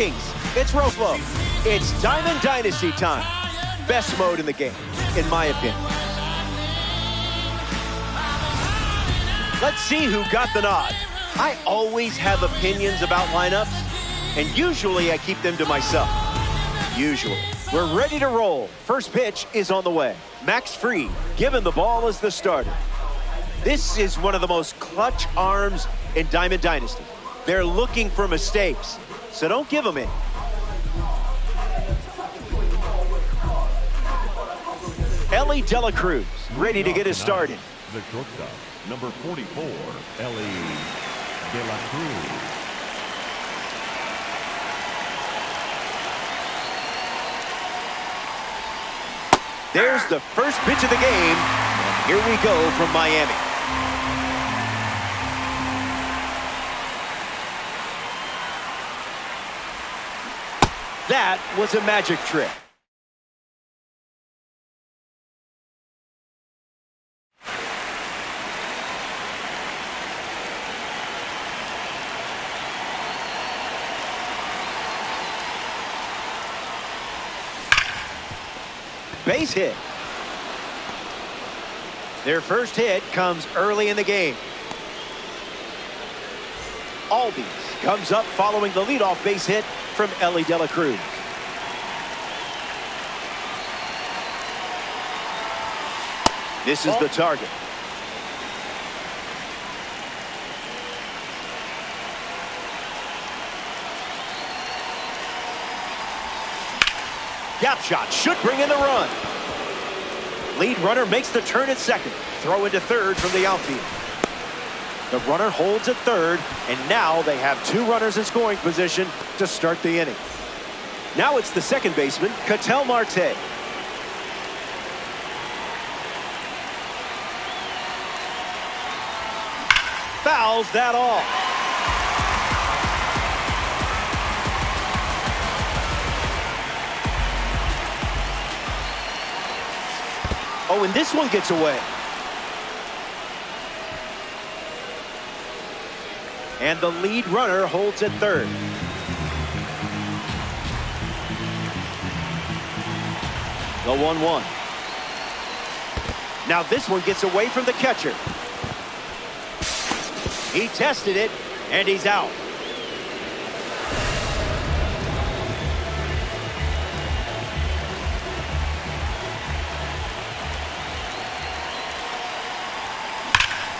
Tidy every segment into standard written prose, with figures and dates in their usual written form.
Greetings, it's Roflo. It's Diamond Dynasty time. Best mode in the game, in my opinion. Let's see who got the nod. I always have opinions about lineups, and usually I keep them to myself. Usually. We're ready to roll. First pitch is on the way. Max Fried given the ball as the starter. This is one of the most clutch arms in Diamond Dynasty. They're looking for mistakes, so don't give them in. Elly De La Cruz ready to get us started. The shortstop, number 44, Elly De La Cruz. There's the first pitch of the game. And here we go from Miami. That was a magic trick. Base hit. Their first hit comes early in the game. Albies comes up following the leadoff base hit from Elly De La Cruz. This is the target. Gap shot should bring in the run. Lead runner makes the turn at second. Throw into third from the outfield. The runner holds at third, and now they have two runners in scoring position to start the inning. Now it's the second baseman, Ketel Marte. Fouls that off. Oh, and this one gets away. And the lead runner holds at third. The 1-1. Now this one gets away from the catcher. He tested it, and he's out.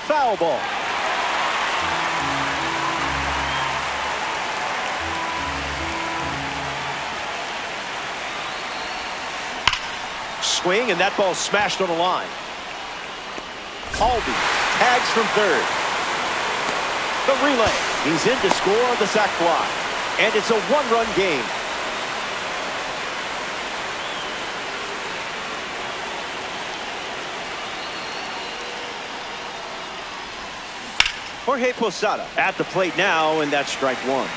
Foul ball. Swing, and that ball smashed on the line. Albies tags from third. The relay. He's in to score on the sac fly. And it's a one-run game. Jorge Posada at the plate now, and that's strike one.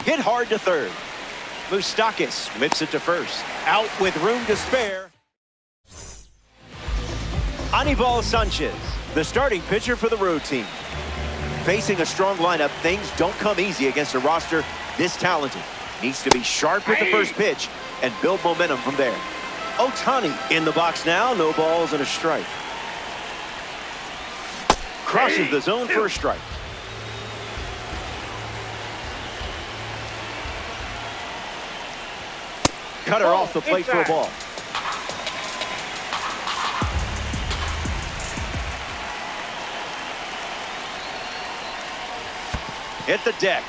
Hit hard to third. Moustakas whips it to first. Out with room to spare. Anibal Sanchez, the starting pitcher for the road team. Facing a strong lineup, things don't come easy against a roster this talented. Needs to be sharp with the first pitch and build momentum from there. Ohtani in the box now. No balls and a strike. Crosses the zone for a strike. Cutter off the plate for a ball. Hit the deck.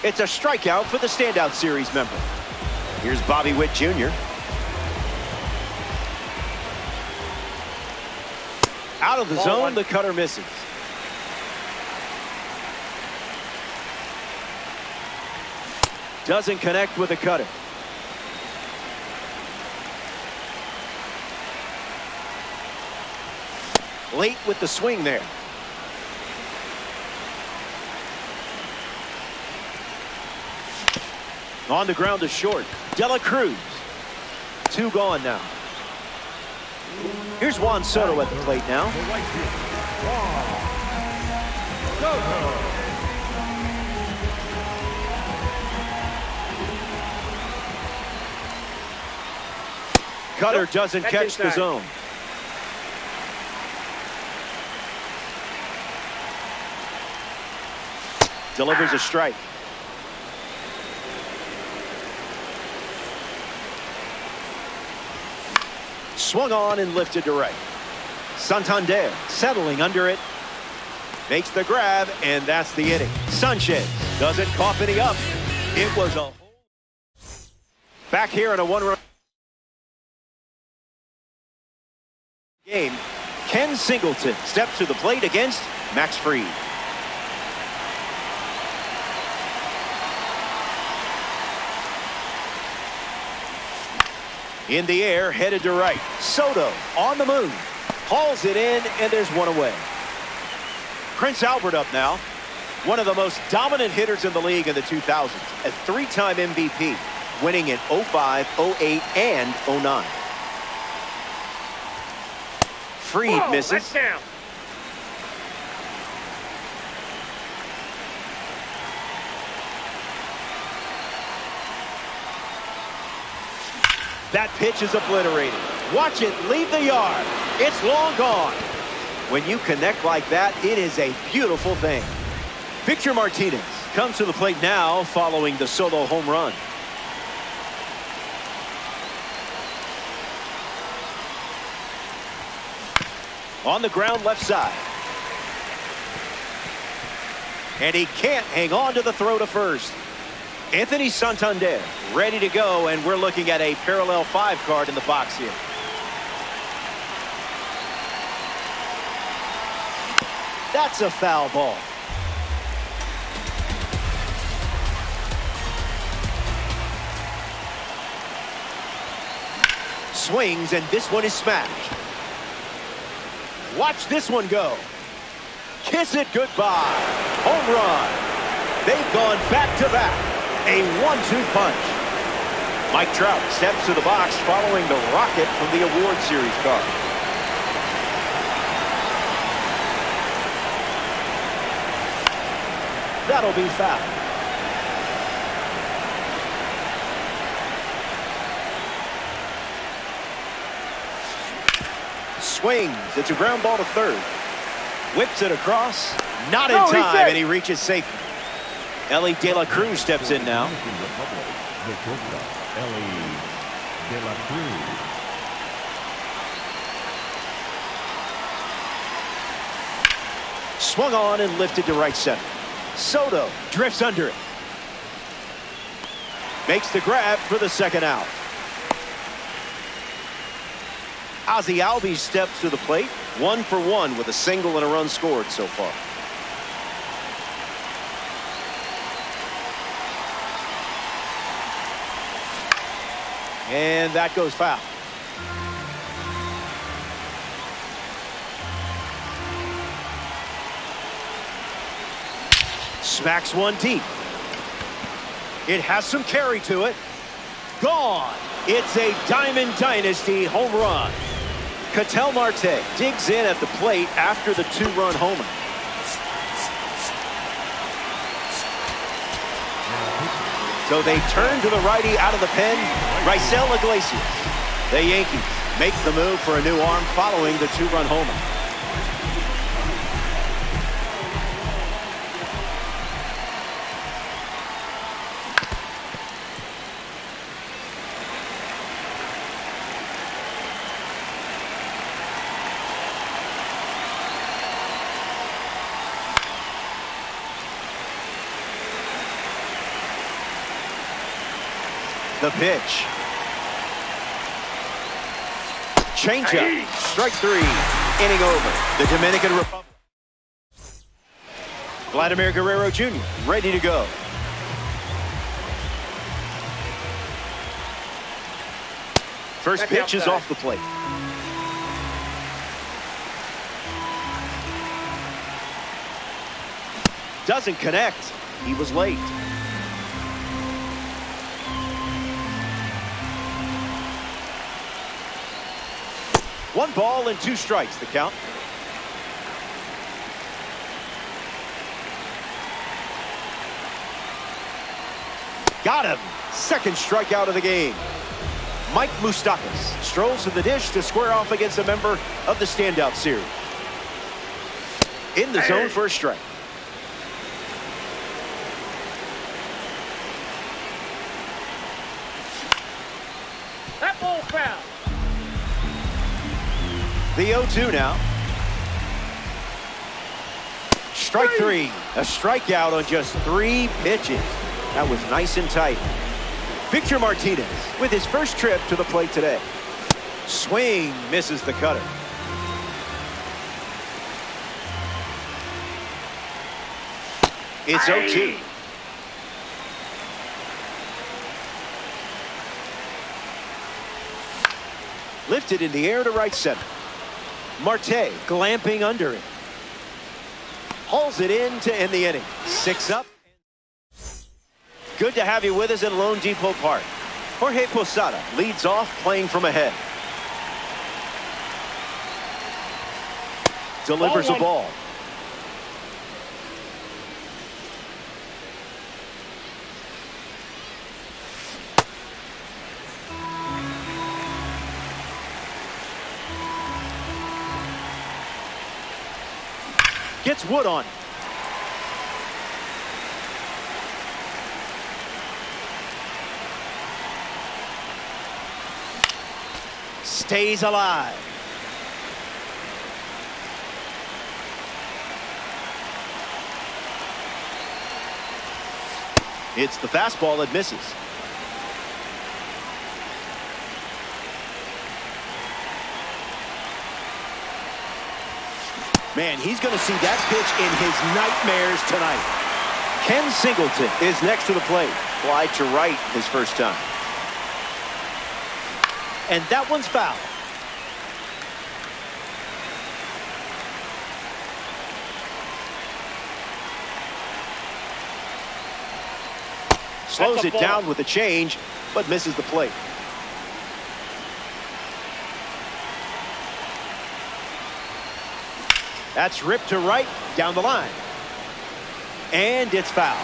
It's a strikeout for the standout series member. Here's Bobby Witt Jr. Out of the zone, the cutter misses. Doesn't connect with the cutter. Late with the swing there. On the ground to short. De La Cruz. 2 gone now. Here's Juan Soto at the plate now. The right field, Juan Soto. Cutter doesn't catch the zone. Delivers a strike. Swung on and lifted to right. Santander settling under it. Makes the grab, and that's the inning. Sanchez doesn't cough any up. It was a back here in a 1-run game. Ken Singleton steps to the plate against Max Fried. In the air, headed to right. Soto on the move. Hauls it in, and there's one away. Prince Albert up now. One of the most dominant hitters in the league in the 2000s. A 3-time MVP, winning in 05, 08, and 09. Fried misses. That's down. That pitch is obliterated. Watch it leave the yard. It's long gone. When you connect like that, it is a beautiful thing. Victor Martinez comes to the plate now following the solo home run. On the ground left side. And he can't hang on to the throw to first. Anthony Santander ready to go, and we're looking at a parallel 5 card in the box here. That's a foul ball. Swings, and this one is smashed. Watch this one go. Kiss it goodbye. Home run. They've gone back-to-back. A 1-2 punch. Mike Trout steps to the box following the rocket from the Award Series card. That'll be foul. Swings. It's a ground ball to third. Whips it across. Not in time, and he reaches safety. Ellie De La Cruz steps in now. Ellie De La Cruz. Swung on and lifted to right center. Soto drifts under it. Makes the grab for the second out. Ozzie Albies steps to the plate. 1 for 1 with a single and a run scored so far. And that goes foul. Smacks one deep. It has some carry to it. Gone. It's a Diamond Dynasty home run. Ketel Marte digs in at the plate after the 2-run homer. So they turn to the righty out of the pen, Raisel Iglesias. The Yankees make the move for a new arm following the 2-run homer. The pitch. Changeup. Strike 3. Inning over. The Dominican Republic. Vladimir Guerrero Jr. ready to go. First pitch is off the plate. Doesn't connect. He was late. One ball and two strikes, the count. Got him. Second strikeout of the game. Mike Moustakas strolls to the dish to square off against a member of the standout series. In the zone for a strike. That ball foul. The 0-2 now. Strike three. A strikeout on just 3 pitches. That was nice and tight. Victor Martinez with his first trip to the plate today. Swing, misses the cutter. It's 0-2. Lifted in the air to right center. Marte glamping under it. Hauls it in to end the inning. 6 up. Good to have you with us in Lone Depot Park. Jorge Posada leads off playing from ahead. Delivers a ball. Gets Wood on. Stays alive. It's the fastball that misses. Man, he's going to see that pitch in his nightmares tonight. Ken Singleton is next to the plate. Fly to right his first time. And that one's foul. Slows it down with a change, but misses the plate. That's ripped to right, down the line. And it's foul.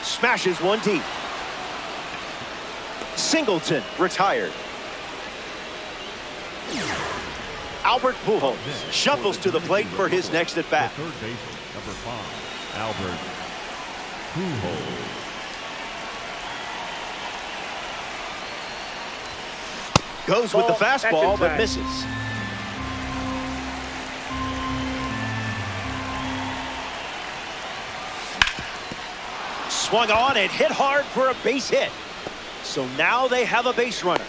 Smashes one deep. Singleton retired. Albert Pujols shuffles to the plate for his next at bat. Third baseman, number 5, Albert Pujols. Goes with the fastball, but misses. Swung on and hit hard for a base hit. So now they have a base runner.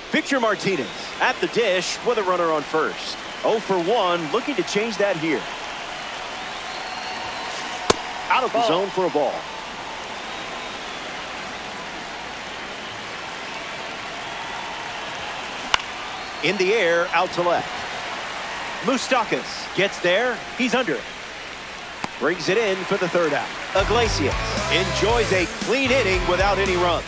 Victor Martinez at the dish with a runner on first. 0 for 1, looking to change that here. Out of the zone for a ball. In the air, out to left. Moustakas gets there. He's under it. Brings it in for the third out. Iglesias enjoys a clean inning without any runs.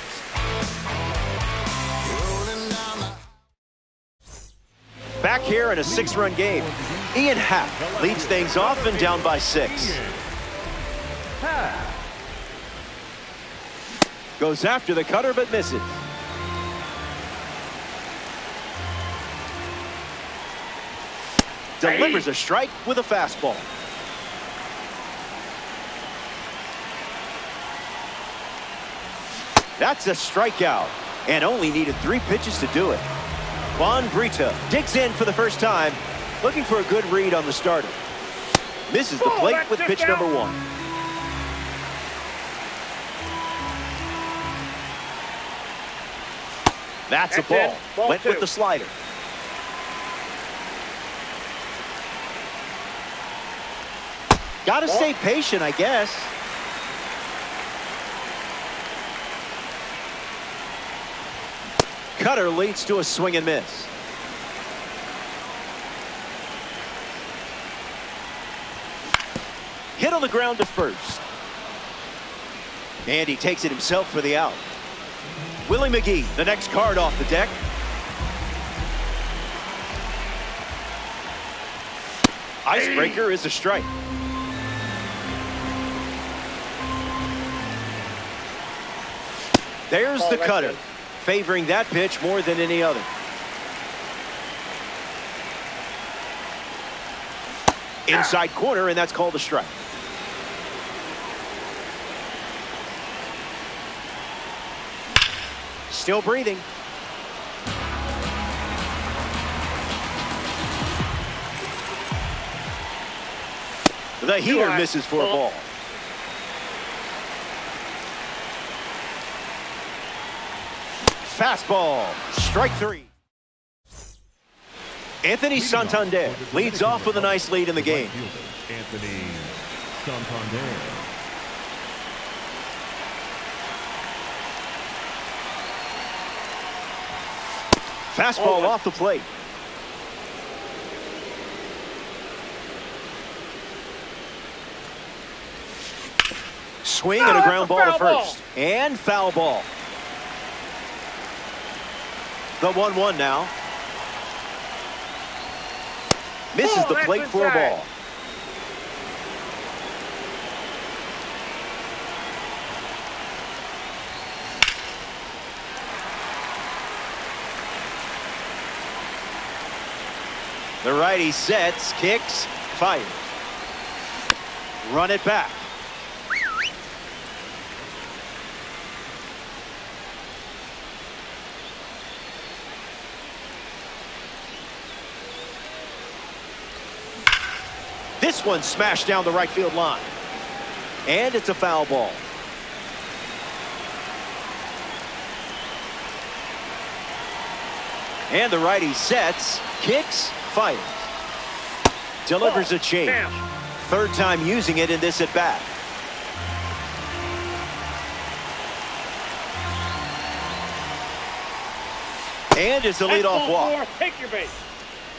Back here in a 6-run game. Ian Happ leads things off and down by 6. Goes after the cutter but misses. Delivers a strike with a fastball. That's a strikeout and only needed 3 pitches to do it. Juan Brito digs in for the first time, looking for a good read on the starter. Misses the plate with pitch number 1. That's a ball. Went with the slider. Got to stay patient, I guess. Cutter leads to a swing and miss. Hit a on the ground to first. And he takes it himself for the out. Willie McGee, the next card off the deck. Icebreaker is a strike. There's the cutter, favoring that pitch more than any other. Inside corner, and that's called a strike. Still breathing. The heater misses for a ball. Fastball, strike three. Anthony Santander leads off with a nice lead in the game. Anthony Santander. Fastball off the plate. Swing and a ground ball to first. And foul ball. The 1-1 now. Misses the plate for a ball. The righty sets, kicks, fires. Run it back. This one smashed down the right field line. And it's a foul ball. And the righty sets, kicks, fires. Delivers a change. Third time using it in this at bat. And it's a leadoff walk. Take your base.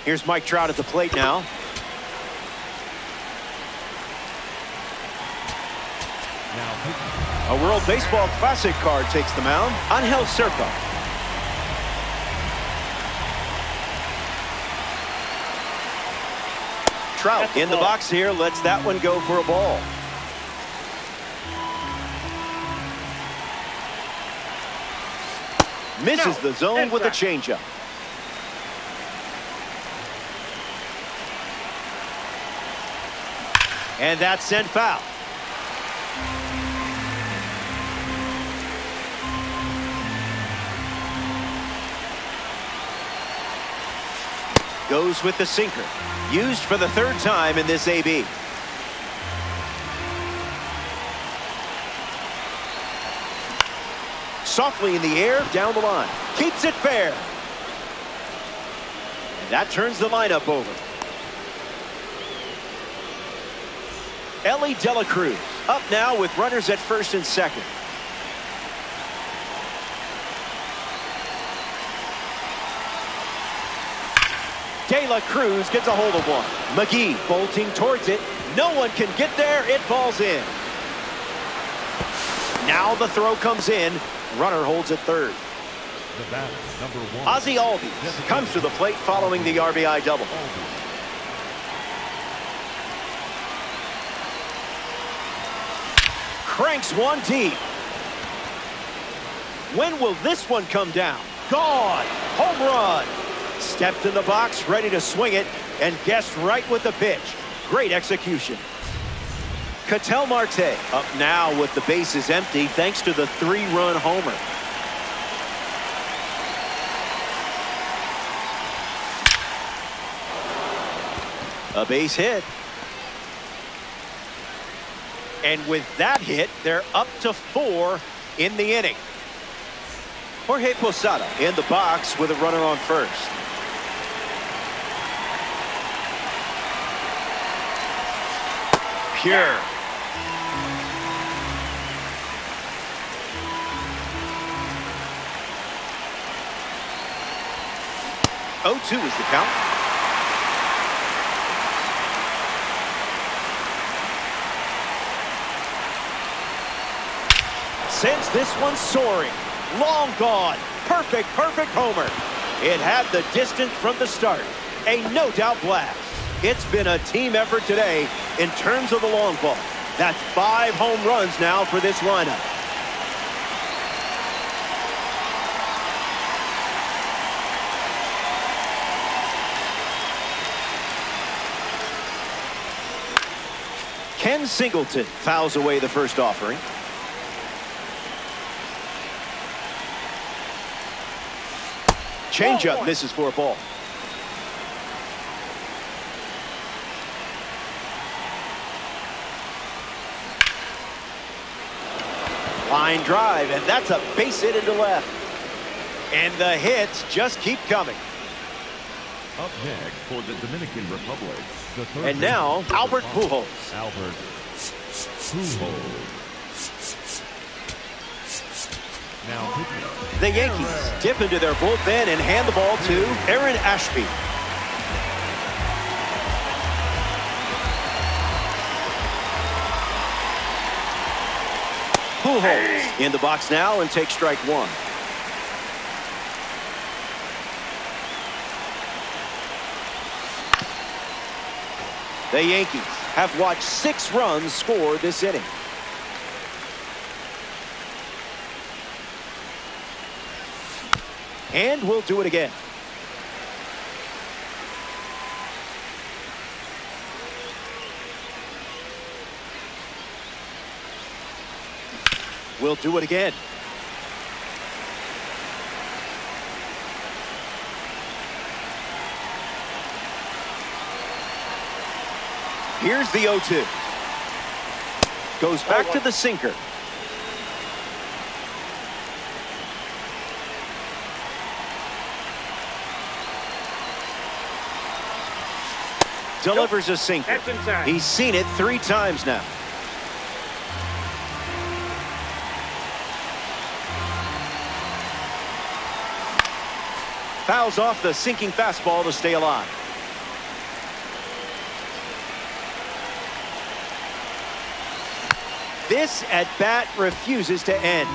Here's Mike Trout at the plate now. A World Baseball Classic card takes the mound. Angel Cerca. Trout in the box here, lets that one go for a ball. Misses the zone with a changeup. And that's sent foul. Goes with the sinker. Used for the third time in this AB. Softly in the air, down the line. Keeps it fair. And that turns the lineup over. Elly De La Cruz up now with runners at first and second. De La Cruz gets a hold of one. McGee bolting towards it. No one can get there. It falls in. Now the throw comes in. Runner holds at third. The batter, number 1. Ozzie Albies comes to the plate following the RBI double. Cranks one deep. When will this one come down? Gone. Home run. Stepped in the box, ready to swing it, and guessed right with the pitch. Great execution. Ketel Marte up now with the bases empty thanks to the 3-run homer. A base hit. And with that hit, they're up to 4 in the inning. Jorge Posada in the box with a runner on first. Pure. 0-2 is the count. Sends this one soaring. Long gone. Perfect homer. It had the distance from the start. A no-doubt blast. It's been a team effort today in terms of the long ball. That's 5 home runs now for this lineup. Ken Singleton fouls away the first offering. Changeup misses for a ball. Line drive, and that's a base hit into left. And the hits just keep coming. Up next for the Dominican Republic, the third and now Albert Pujols. Albert Pujols. Now pitching. The Yankees dip into their bullpen and hand the ball to Aaron Ashby. Pujols in the box now and takes strike one. The Yankees have watched 6 runs score this inning. And we'll do it again. We'll do it again. Here's the 0-2. Goes back to the sinker. Delivers a sinker. He's seen it 3 times now. Fouls off the sinking fastball to stay alive. This at bat refuses to end.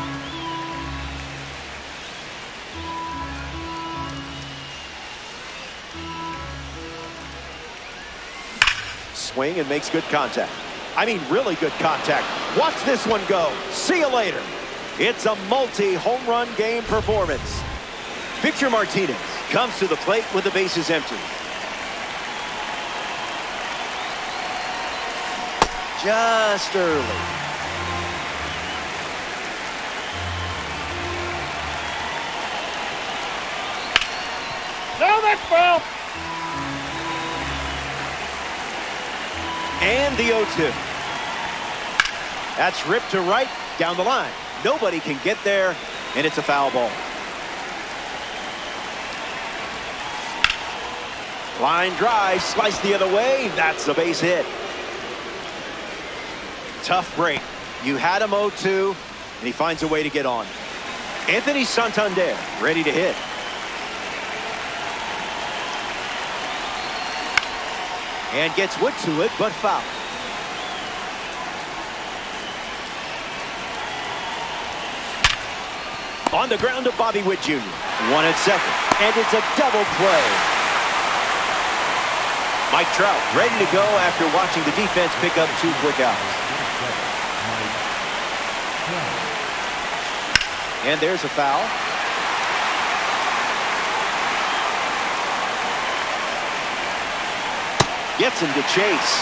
Swing and makes good contact. I mean, really good contact. Watch this one go. See you later. It's a multi-home run game performance. Victor Martinez comes to the plate with the bases empty. Just early. No, that's foul. And the 0-2. That's ripped to right down the line. Nobody can get there, and it's a foul ball. Line drive, sliced the other way. That's a base hit. Tough break. You had him 0-2, and he finds a way to get on. Anthony Santander ready to hit. And gets wood to it, but foul. On the ground to Bobby Witt Jr. 1 at second, and it's a double play. Mike Trout ready to go after watching the defense pick up 2 quick outs. And there's a foul. Gets him to chase.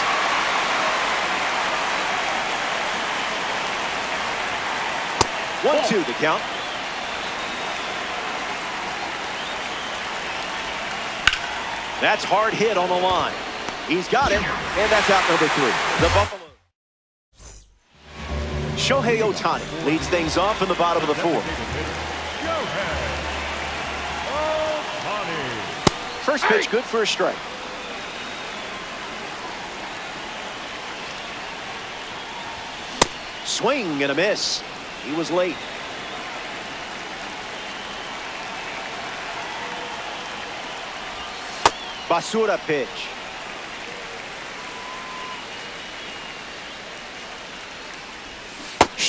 One, two, the count. That's hard hit on the line. He's got it, and that's out number 3. The Buffalo. Shohei Ohtani leads things off in the bottom of the 4th. First pitch good for a strike. Swing and a miss. He was late. Basura pitch.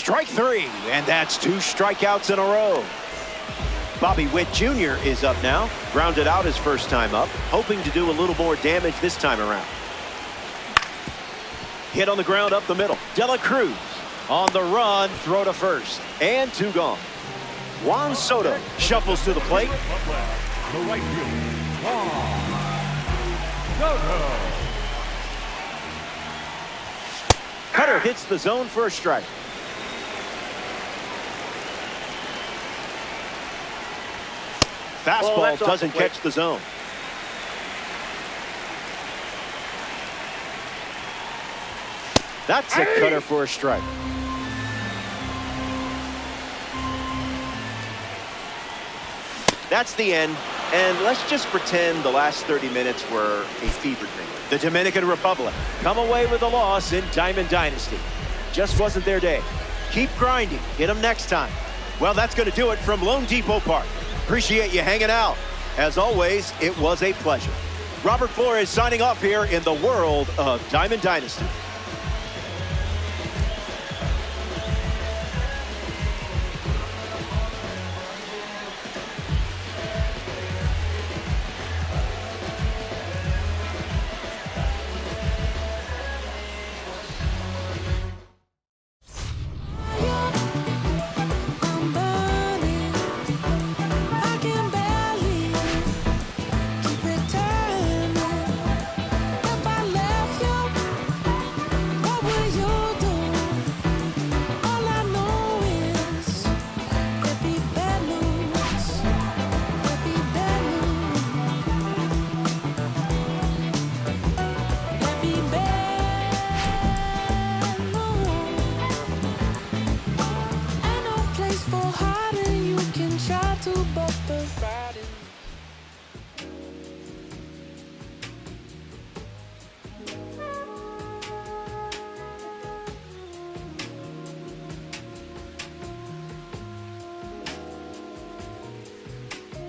Strike three, and that's 2 strikeouts in a row. Bobby Witt Jr. is up now. Grounded out his first time up, hoping to do a little more damage this time around. Hit on the ground up the middle. Dela Cruz on the run, throw to first, and 2 gone. Juan Soto shuffles to the plate. The right fielder, Juan Soto. Cutter hits the zone for a strike. Fastball doesn't catch the zone. That's a cutter for a strike. That's the end, and let's just pretend the last 30 minutes were a fever dream. The Dominican Republic come away with a loss in Diamond Dynasty. Just wasn't their day. Keep grinding. Hit them next time. Well, that's going to do it from Lone Depot Park. Appreciate you hanging out. As always, it was a pleasure. Robert Flores signing off here in the world of Diamond Dynasty.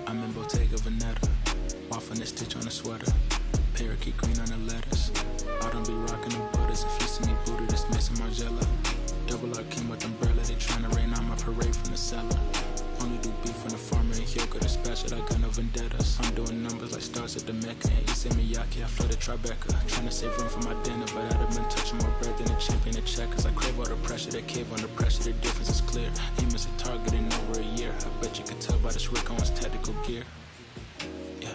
I'm in Bottega Veneta, waffling a stitch on a sweater, parakeet green on the lettuce. I don't be rocking the butters. If you see me booted, it's Mason Margiela. Double R King with umbrella, they tryna rain on my parade from the cellar. Only do beef from the farmer and Hyogo dispatch it, I got no vendettas. I'm doing numbers like stars at the Mecca and Issei Miyake, I flooded Tribeca. Tryna save room for my dinner, but I'd have been touching more bread than a champion at checkers. I crave all the pressure, they cave under pressure, the difference is clear. He missed a target in over a year. I bet you could tell by this Rick Owens tactical gear. Yeah,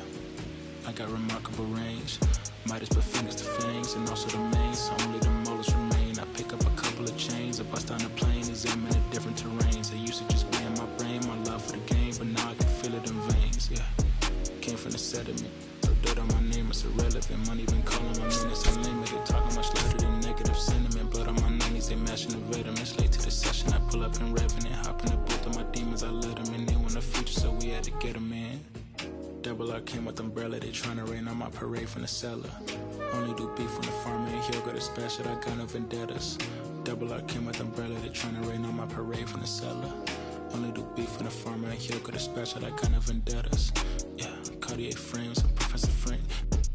I got remarkable range. Midas put fingers to fangs, and also the mains, so only the molars remain. I pick up a couple of chains, I bust down the plane, examine the different terrains. I used to just be in my brain, my love for the game, but now I can feel it in veins, yeah. Came from the sediment, so dirt on my name, it's irrelevant. Money been calling my minutes unlimited, talking much louder than negative sentiment. Blood on my 90s, they mashing the vitamins. Late to the session, I pull up in Revenant, hop in the booth of my demons, I let them in. They want the future, so we had to get them in. Double R came with umbrella, they tryna rain on my parade from the cellar. Only do beef from the farmer and Hyogo dispatch it, I got no vendettas. Double R came with umbrella, they tryna rain on my parade from the cellar. Only do beef from the farmer and Hyogo dispatch it, I got no vendettas. Yeah, Cartier frames, I'm Professor Frank.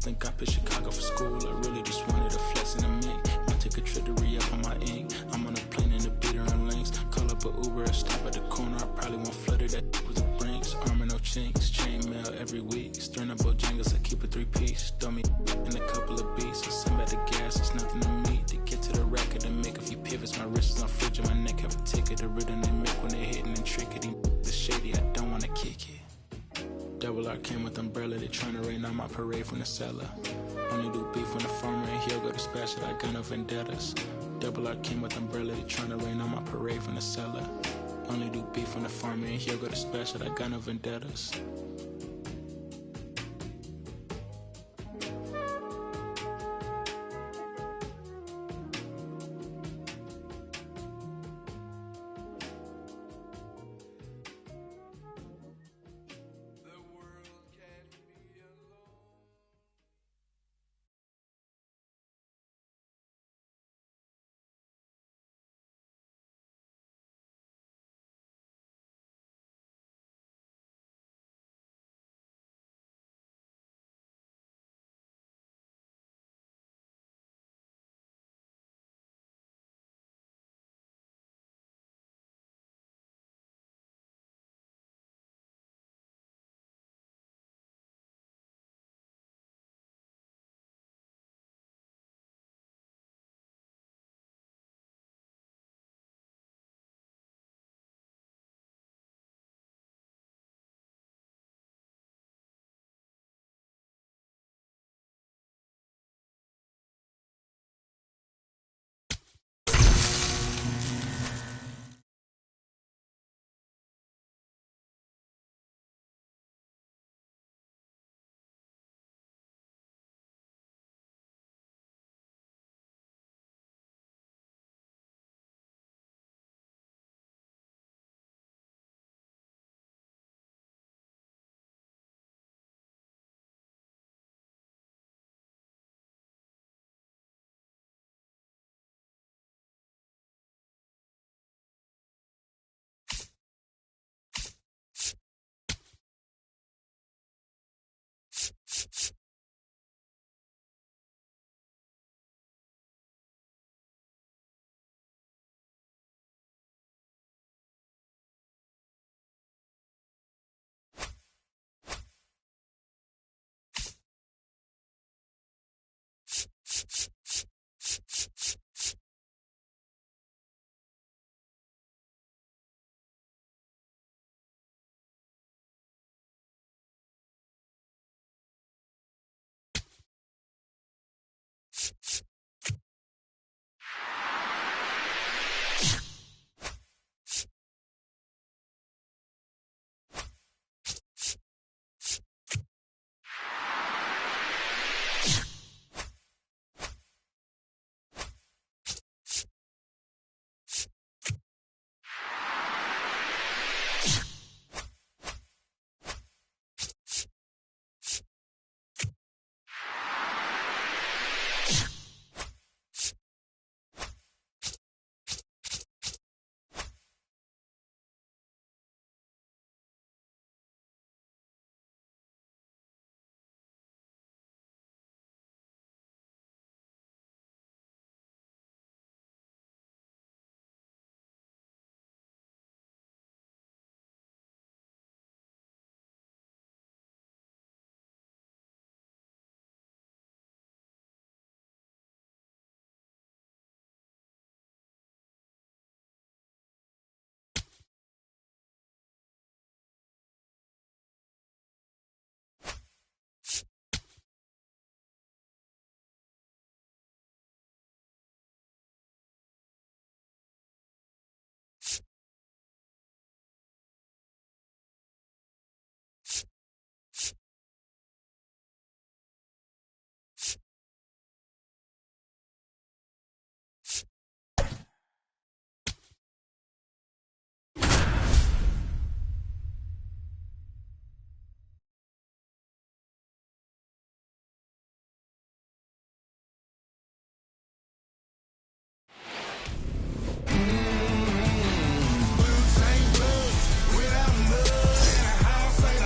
Think I picked Chicago for school, I really just wanted a flex in a mink. Might take a trip to re-up on my ink. I'm on a plane in the beater on links. Call up a Uber, stop at the corner, I probably won't flutter that with the brinks. Armor no chinks, chain mail every week. Stirring up Bojangles, I keep a 3-piece. Throw me in a couple of beats, I send back the gas, it's nothing to me. To get to the record and make a few pivots, my wrist is on fridge and my neck have a ticket. The rhythm they make when they hitting and trickety. The shady, I don't wanna kick it. Double R came with umbrella, they tryna rain on my parade from the cellar. Only do beef from the farmer and Hyogo dispatch it, I got no vendettas. Double R came with umbrella, they tryna rain on my parade from the cellar. Only do beef from the farmer and Hyogo dispatch it, I got no vendettas.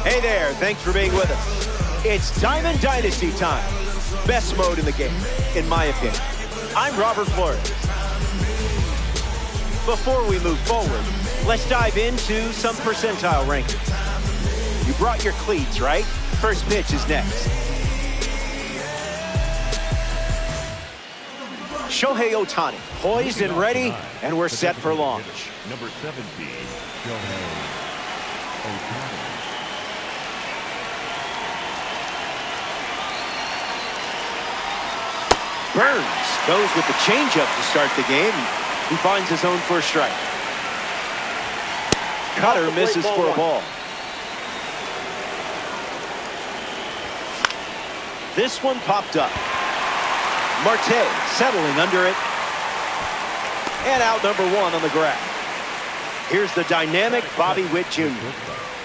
Hey there, thanks for being with us. It's Diamond Dynasty time. Best mode in the game, in my opinion. I'm Robert Flores. Before we move forward, let's dive into some percentile rankings. You brought your cleats, right? First pitch is next. Shohei Ohtani, poised and ready, and we're set for launch. Number 17, Shohei Ohtani. Burns goes with the changeup to start the game. He finds his own first strike. Cutter misses for a ball. This one popped up. Marte settling under it. And out number one on the grab. Here's the dynamic Bobby Witt Jr.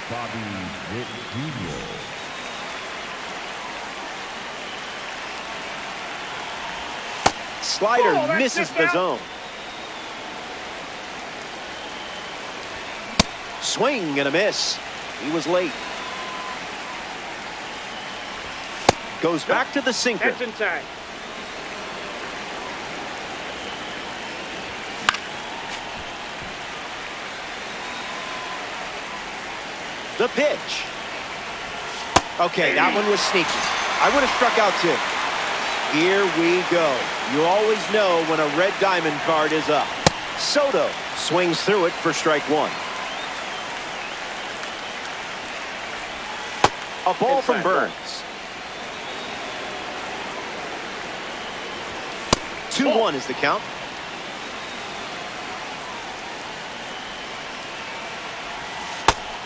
Bobby Witt Jr. Slider misses the zone. Swing and a miss. He was late. Goes back to the sinker. That's inside. The pitch. Okay, that one was sneaky. I would have struck out too. Here we go. You always know when a red diamond card is up. Soto swings through it for strike one. A ball from Burns. 2-1 is the count.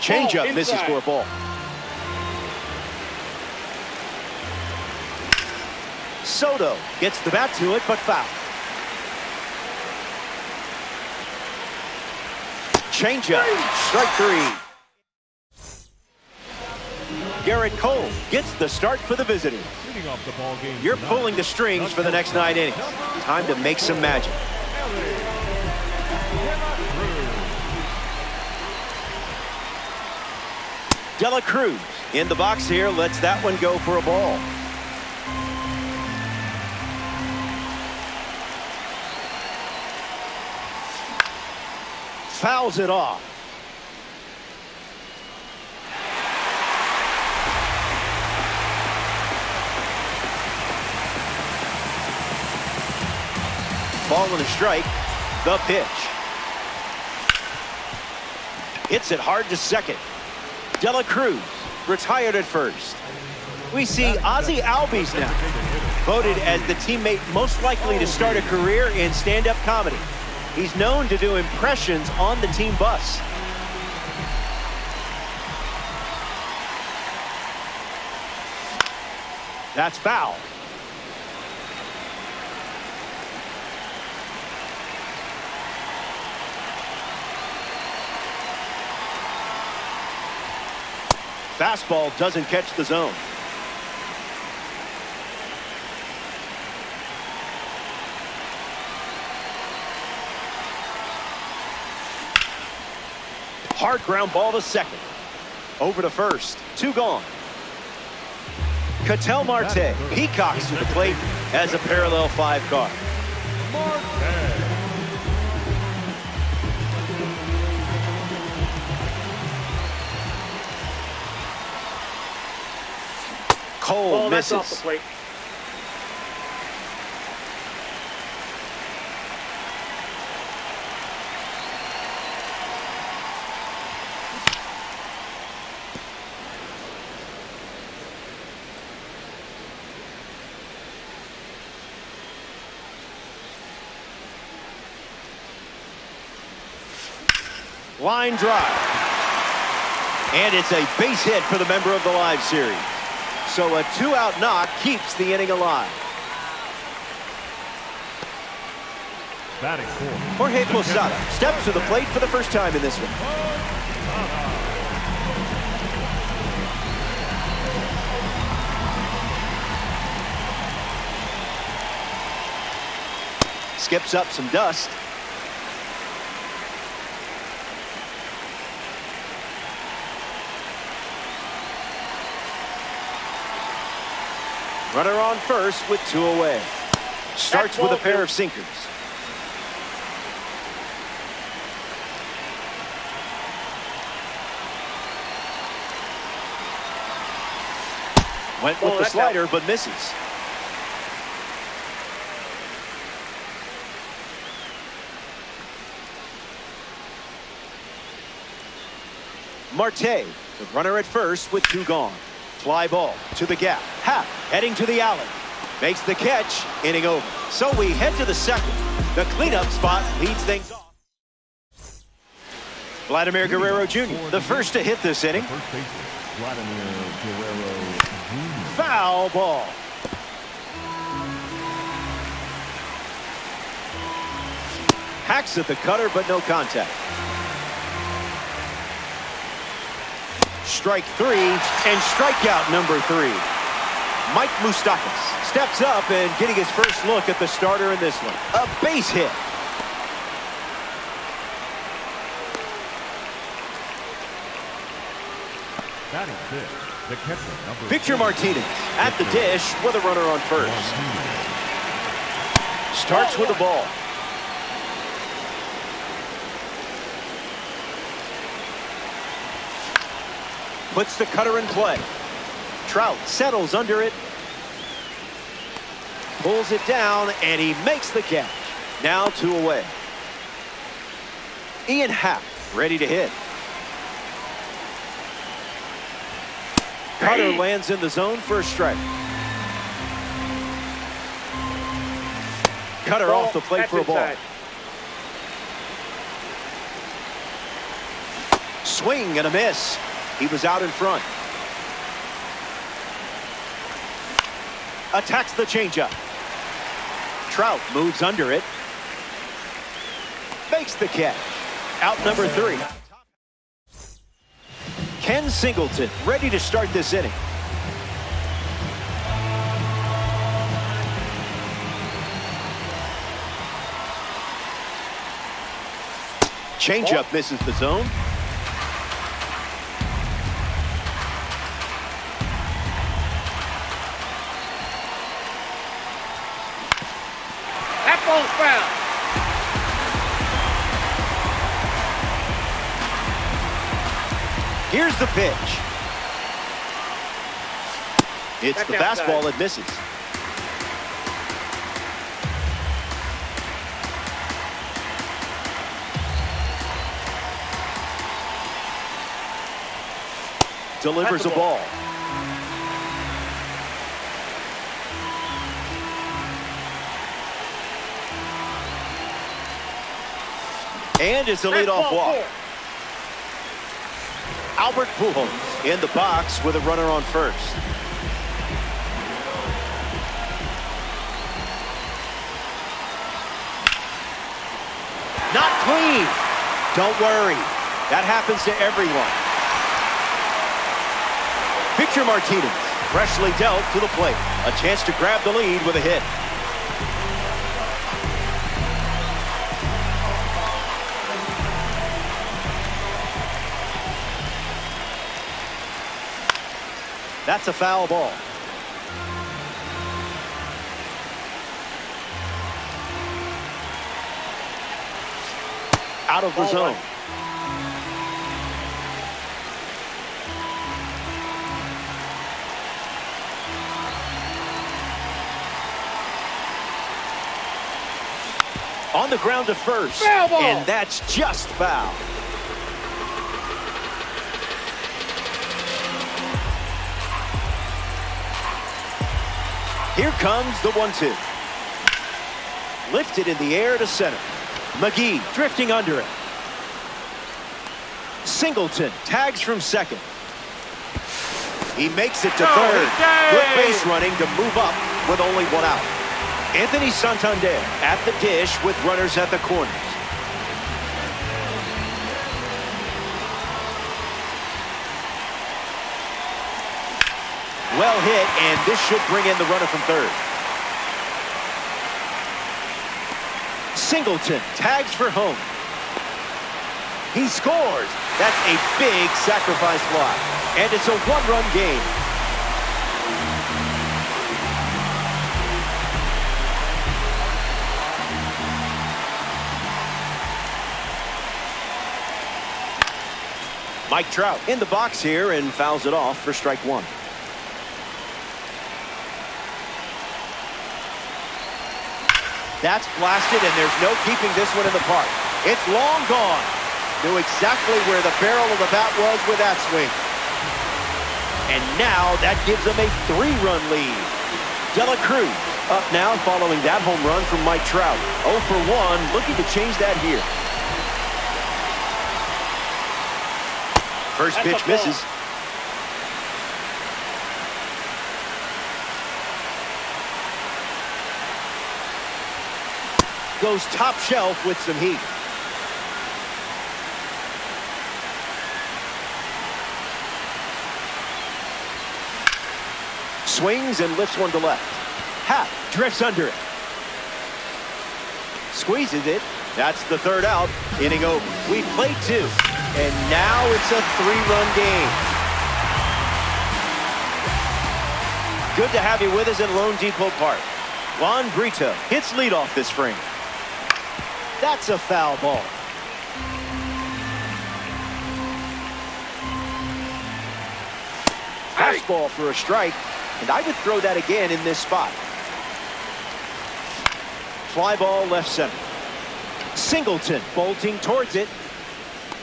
Changeup misses for a ball. Soto gets the bat to it, but foul. Changeup, strike three. Garrett Cole gets the start for the visitors. Off the ball game. You're pulling the strings for the next 9 innings. Time to make some magic. De La Cruz in the box here, lets that one go for a ball. Fouls it off. Ball and a strike. The pitch. Hits it hard to second. De La Cruz retired at first. We see Ozzie Albies now voted as the teammate most likely to start a career in stand-up comedy. He's known to do impressions on the team bus. That's foul. Fastball doesn't catch the zone. Hard ground ball to second. Over to first. 2 gone. Ketel Marte peacocks to the plate as a parallel 5 car. Cole misses. That's off the plate. Line drive. And it's a base hit for the member of the live series. So a 2-out knock keeps the inning alive. Batting fourth. Jorge Posada steps to the plate for the first time in this one. Skips up some dust. Runner on first with 2 away. Starts with a pair of sinkers. Went with the slider, but misses. Marte, the runner at first with 2 gone. Fly ball to the gap. Happ heading to the alley. Makes the catch. Inning over. So we head to the second. The cleanup spot leads things off. Vladimir Guerrero Jr., the first to hit this inning. First baseman, Vladimir Guerrero Jr. Foul ball. Hacks at the cutter, but no contact. Strike 3 and strikeout number 3. Mike Moustakas steps up and getting his first look at the starter in this one. A base hit. Batting fifth, the catcher, number Victor Martinez at the dish with a runner on first. Starts with the ball. Puts the cutter in play. Trout settles under it. Pulls it down, and he makes the catch. Now 2 away. Ian Happ ready to hit. Cutter lands in the zone for a strike. Cutter off the plate for a ball. Swing and a miss. He was out in front. Attacks the changeup. Trout moves under it. Makes the catch. Out number 3. Ken Singleton ready to start this inning. Changeup misses the zone. That ball's foul. Here's the pitch. It's the fastball that misses. Delivers a ball. And it's a leadoff walk. Albert Pujols in the box with a runner on first. Not clean. Don't worry. That happens to everyone. Victor Martinez, freshly dealt to the plate. A chance to grab the lead with a hit. That's a foul ball. Out of the zone. On the ground to first. Foul ball. And that's just foul. Here comes the 1-2. Lifted in the air to center. McGee drifting under it. Singleton tags from second. He makes it to third. Good base running to move up with only one out. Anthony Santander at the dish with runners at the corners. Well hit, and this should bring in the runner from third. Singleton tags for home. He scores. That's a big sacrifice fly. And it's a one-run game. Mike Trout in the box here and fouls it off for strike one. That's blasted, and there's no keeping this one in the park. It's long gone. Knew exactly where the barrel of the bat was with that swing. And now that gives them a 3-run lead. De La Cruz up now following that home run from Mike Trout. 0 for 1, looking to change that here. First pitch misses. Goes top shelf with some heat. Swings and lifts one to left. Happ drifts under it. Squeezes it. That's the third out. Inning over. We played 2. And now it's a 3-run game. Good to have you with us at Lone Depot Park. Juan Brito hits leadoff this frame. That's a foul ball. Fastball for a strike, and I would throw that again in this spot. Fly ball left center. Singleton bolting towards it.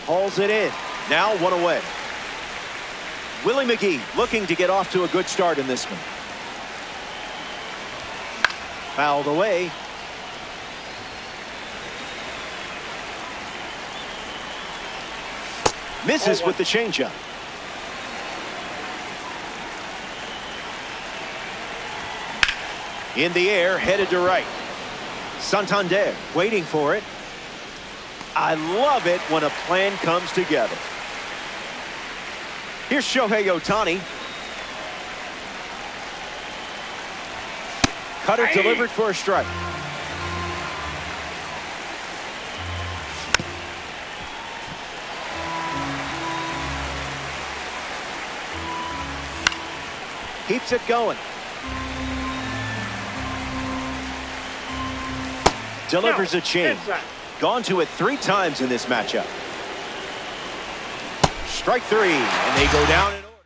Hauls it in. Now 1 away. Willie McGee looking to get off to a good start in this one. Fouled away. Misses with the changeup. In the air, headed to right. Santander waiting for it. I love it when a plan comes together. Here's Shohei Ohtani. Cutter delivered for a strike. Keeps it going. Delivers a change. Gone to it 3 times in this matchup. Strike 3, and they go down in order.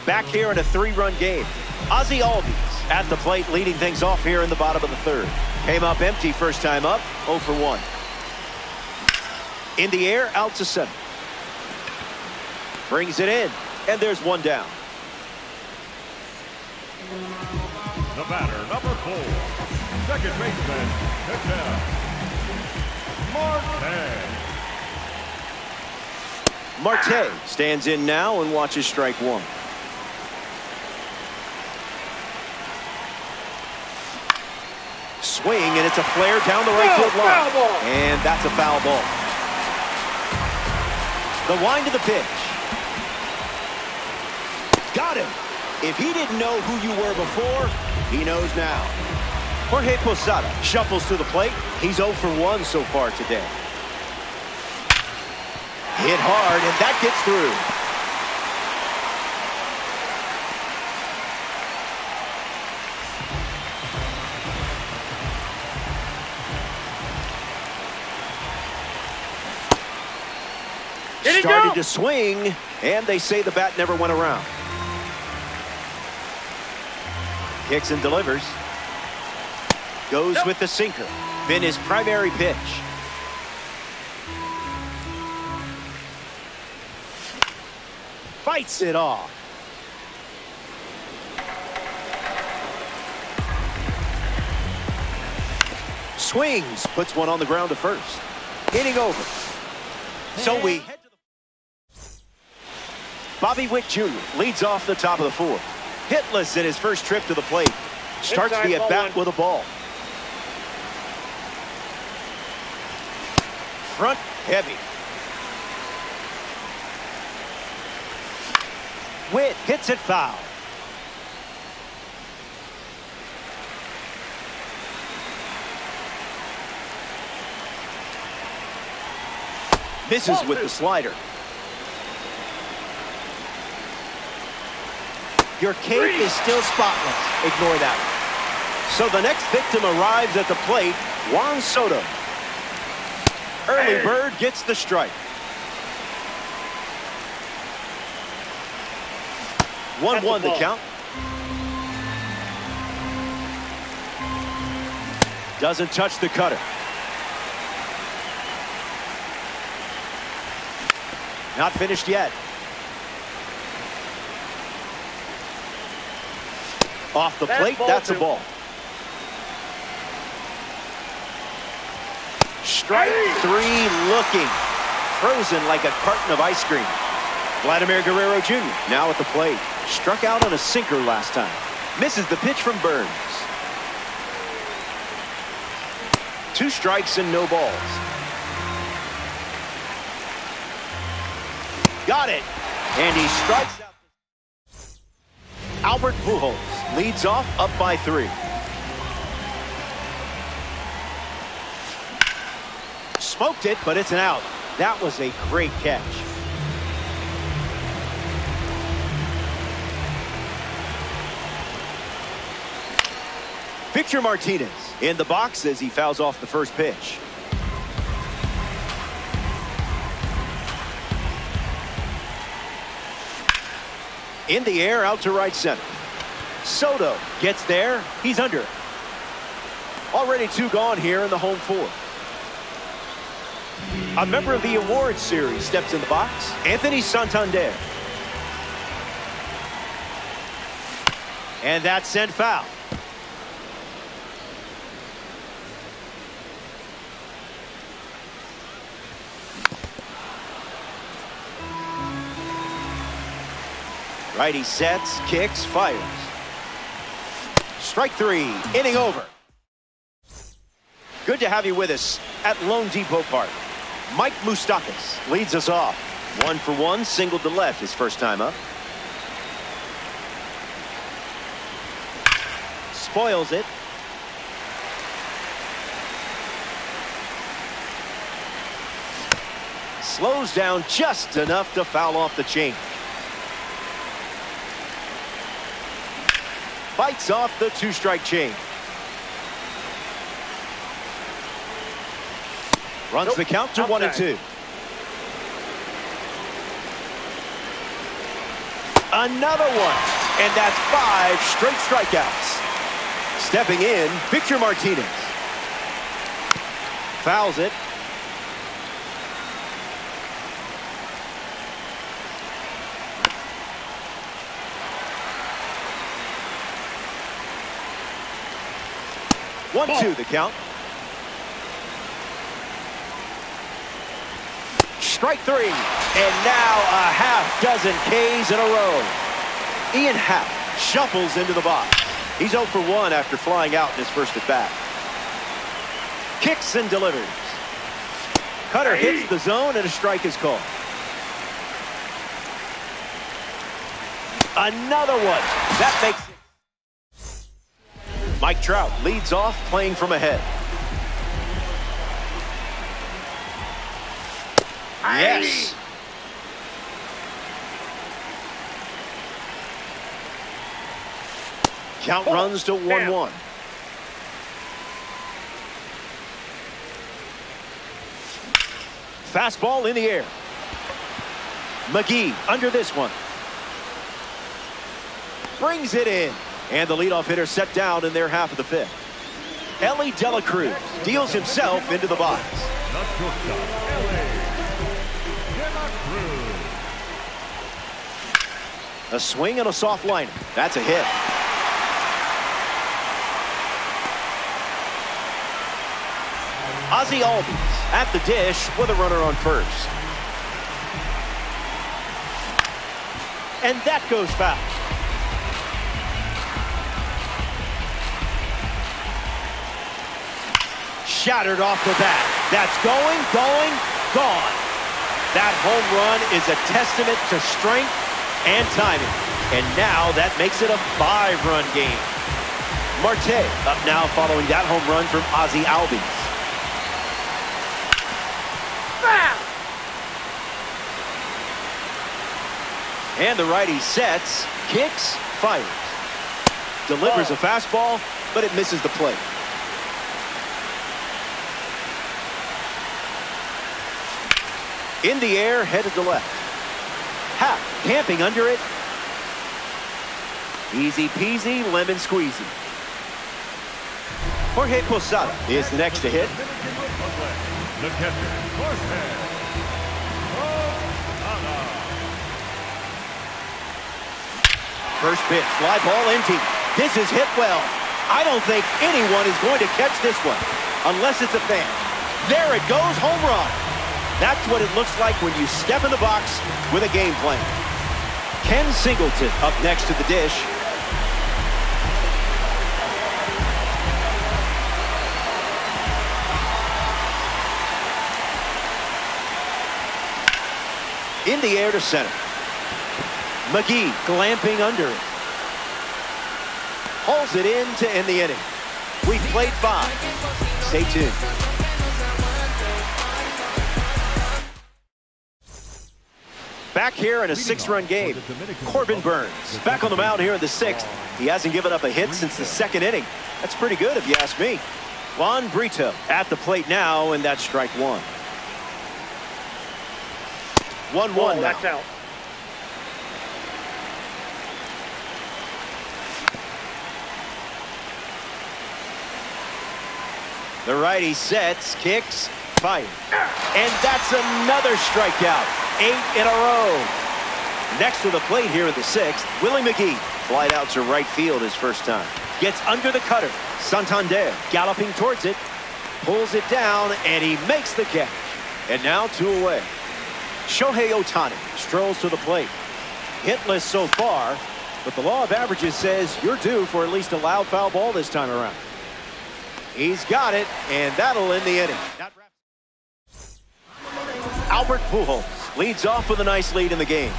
Back here in a 3-run game. Ozzie Albies at the plate, leading things off here in the bottom of the 3rd. Came up empty first time up, 0 for 1. In the air, out to center. Brings it in, and there's 1 down. The batter, number 4, second baseman, Ketel Marte. Marte stands in now and watches strike 1. Swing, and it's a flare down the right field line. And that's a foul ball. The wind of the pitch. Got him. If he didn't know who you were before, he knows now. Jorge Posada shuffles to the plate. He's 0 for 1 so far today. Hit hard, and that gets through. Started to swing, and they say the bat never went around. Kicks and delivers. Goes with the sinker. Been his primary pitch. Fights it off. Swings, puts one on the ground to first. Hitting over. So we head to the... Bobby Witt Jr. leads off the top of the fourth. Hitless in his first trip to the plate. Starts the at-bat with a ball. Front heavy. Witt hits it foul. Misses with the slider. Your cape is still spotless. Ignore that. So the next victim arrives at the plate, Juan Soto. Early bird gets the strike. 1-1 the count. Doesn't touch the cutter. Not finished yet. Off the plate, that's a ball. Strike 3 looking. Frozen like a carton of ice cream. Vladimir Guerrero Jr. now at the plate. Struck out on a sinker last time. Misses the pitch from Burns. 2 strikes and no balls. Got it. And he strikes out. Albert Pujols leads off up by 3. Smoked it, but it's an out. That was a great catch. Victor Martinez in the box as he fouls off the first pitch. In the air, out to right center. Soto gets there. He's under. Already 2 gone here in the home 4. A member of the awards series steps in the box. Anthony Santander. And that's sent foul. Righty sets, kicks, fires. Strike 3, inning over. Good to have you with us at Lone Depot Park. Mike Moustakas leads us off. 1 for 1, single to left his first time up. Spoils it. Slows down just enough to foul off the chain. Bites off the 2-strike chain. Runs the count to 1-2. Another one. And that's 5 straight strikeouts. Stepping in, Victor Martinez. Fouls it. Ball. 1-2 the count. Strike 3. And now a half-dozen Ks in a row. Ian Happ shuffles into the box. He's 0 for 1 after flying out in his first at-bat. Kicks and delivers. Cutter hits the zone and a strike is called. Another one. That makes it. Mike Trout leads off playing from ahead. Yes. Count runs to 1-1. Fastball in the air. McGee under this one. Brings it in. And the leadoff hitter set down in their half of the fifth. Elly De La Cruz deals himself into the box. The shortstop, Elly De La Cruz. A swing and a soft liner. That's a hit. Ozzie Albies at the dish with a runner on first. And that goes foul. Shattered off the bat. That's going, gone. That home run is a testament to strength and timing. And now that makes it a 5-run game. Marte up now following that home run from Ozzie Albies. And the righty sets, kicks, fires. Delivers a fastball, but it misses the plate. In the air, headed to left. Happ camping under it. Easy peasy, lemon squeezy. Jorge Posada is the next to hit. The catcher, Jorge Posada. First pitch, fly ball in deep. This is hit well. I don't think anyone is going to catch this one, unless it's a fan. There it goes, home run. That's what it looks like when you step in the box with a game plan. Ken Singleton up next to the dish. In the air to center. McGee glamping under it. Hauls it in to end the inning. We've played 5. Stay tuned. Back here in a 6-run game, Corbin Burns back on the mound here in the 6th. He hasn't given up a hit since the 2nd inning. That's pretty good if you ask me. Juan Brito at the plate now, and that's strike 1. 1-1 now. That's out. The righty sets, kicks, fires. And that's another strikeout. 8 in a row. Next to the plate here in the 6th, Willie McGee. Flied out to right field his first time. Gets under the cutter. Santander galloping towards it. Pulls it down, and he makes the catch. And now 2 away. Shohei Ohtani strolls to the plate. Hitless so far, but the law of averages says you're due for at least a loud foul ball this time around. He's got it, and that'll end the inning. Albert Pujols leads off with a nice lead in the game.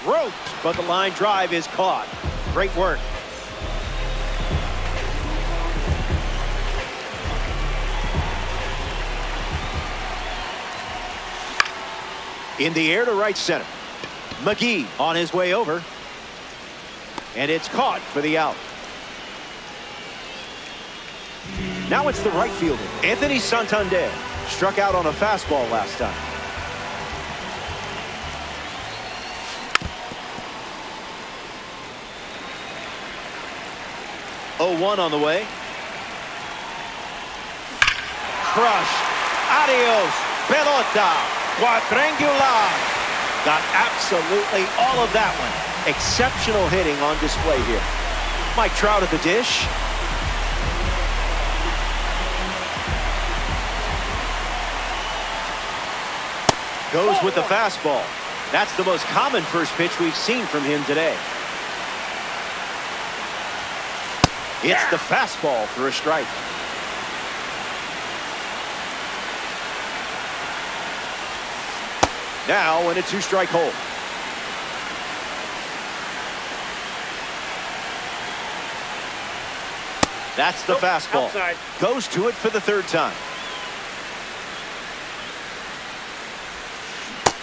Roped, but the line drive is caught. Great work. In the air to right center. McGee on his way over. And it's caught for the out. Now it's the right fielder, Anthony Santander. Struck out on a fastball last time. Oh, 1 on the way. Crushed. Adios. Pelota. Quadrangular. Got absolutely all of that one. Exceptional hitting on display here. Mike Trout at the dish. Goes with the fastball. That's the most common first pitch we've seen from him today. It's the fastball for a strike. Now in a two-strike hold. That's the fastball. Outside. Goes to it for the third time.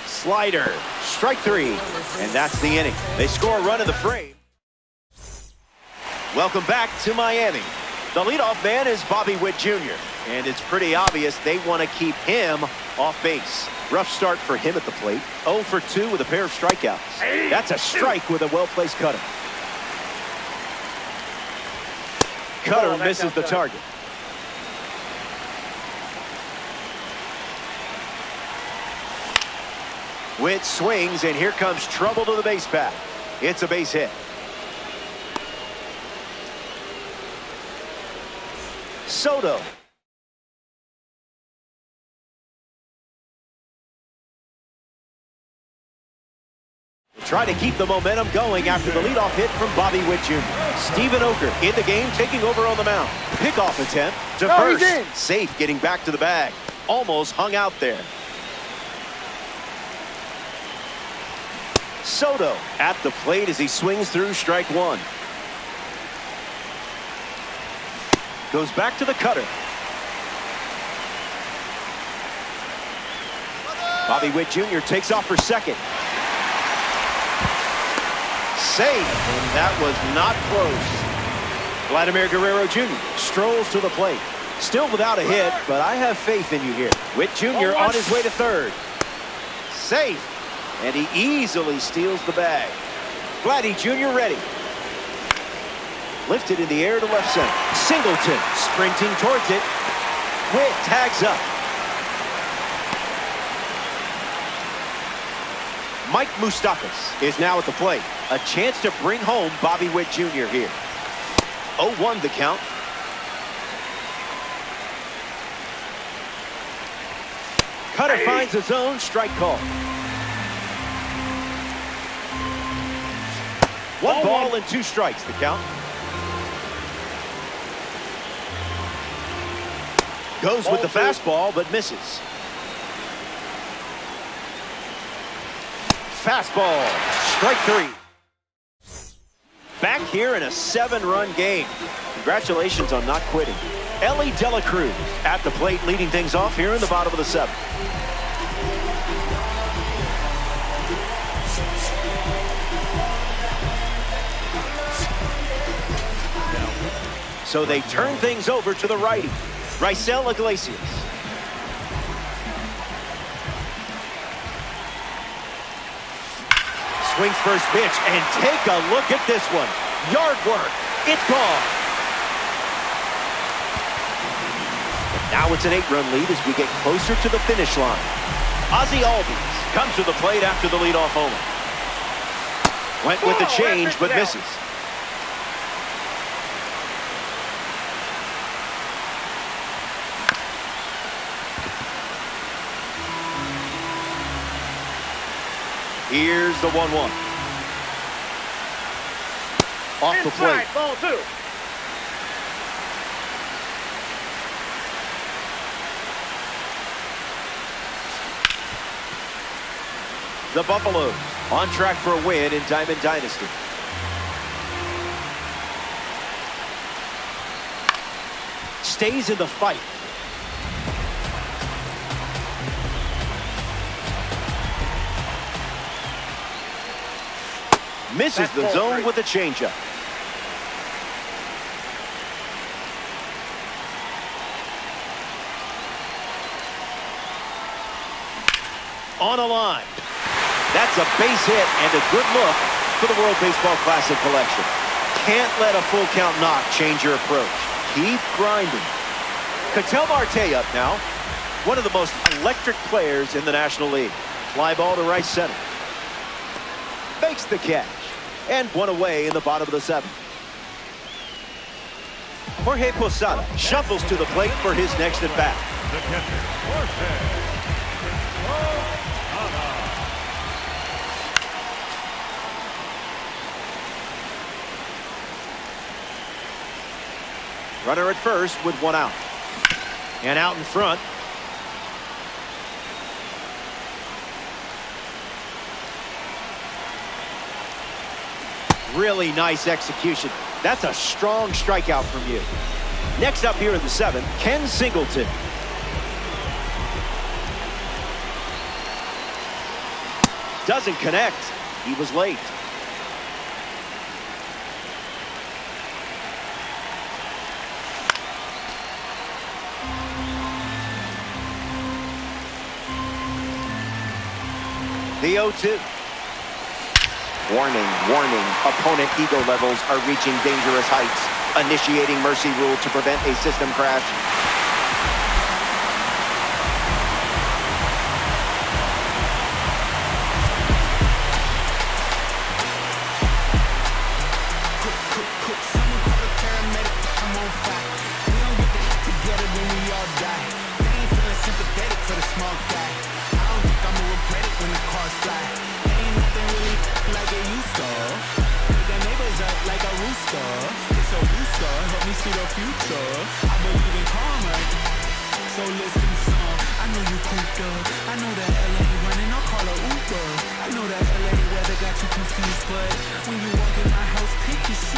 Slider. Strike three. And that's the inning. They score a run in the frame. Welcome back to Miami. The leadoff man is Bobby Witt Jr. And it's pretty obvious they want to keep him off base. Rough start for him at the plate. 0 for 2 with a pair of strikeouts. That's a strike with a well-placed cutter. Cutter misses the target. Witt swings, and here comes trouble to the base path. It's a base hit. Soto. Try to keep the momentum going after the leadoff hit from Bobby Witt Jr. Stephen Oker in the game, taking over on the mound. Pickoff attempt to first. Safe getting back to the bag. Almost hung out there. Soto at the plate as he swings through strike one. Goes back to the cutter. Bobby Witt Jr. takes off for second. Safe, and that was not close. Vladimir Guerrero Jr. strolls to the plate. Still without a hit, but I have faith in you here. Witt Jr. on his way to third. Safe, and he easily steals the bag. Vladdy Jr. ready. Lifted in the air to left center. Singleton sprinting towards it. Witt tags up. Mike Moustakas is now at the plate. A chance to bring home Bobby Witt Jr. here. 0-1 the count. Cutter finds his own strike call. One ball and 2 strikes the count. Goes with the fastball but misses. Fastball, strike 3. Back here in a 7-run game. Congratulations on not quitting. Elly De La Cruz at the plate, leading things off here in the bottom of the 7th. So they turn things over to the righty, Raisel Iglesias. Swings first pitch, and take a look at this one. Yard work. It's gone. Now it's an 8-run lead as we get closer to the finish line. Ozzie Albies comes to the plate after the leadoff homer. Went with the change, but misses. Here's the 1-1. Off the plate. Ball 2. The Buffaloes on track for a win in Diamond Dynasty. Stays in the fight. Misses the zone with a changeup. On a line. That's a base hit and a good look for the World Baseball Classic collection. Can't let a full count knock change your approach. Keep grinding. Ketel Marte up now. One of the most electric players in the National League. Fly ball to right center. Makes the catch. And one away in the bottom of the 7th. Jorge Posada shuffles to the plate for his next at bat. The catcher, Jorge Posada. Runner at first with 1 out. And out in front. really nice execution. That's a strong strikeout from you. Next up here in the 7th, Ken Singleton. Doesn't connect. He was late. The 0-2. Warning, warning. Opponent ego levels are reaching dangerous heights. Initiating mercy rule to prevent a system crash. Help me see the future. I believe in karma. So listen, son. I know you cooped up. I know that LA running. I'll call a Uber. I know that LA weather got you confused, but when you walk in my house, pick your shoes.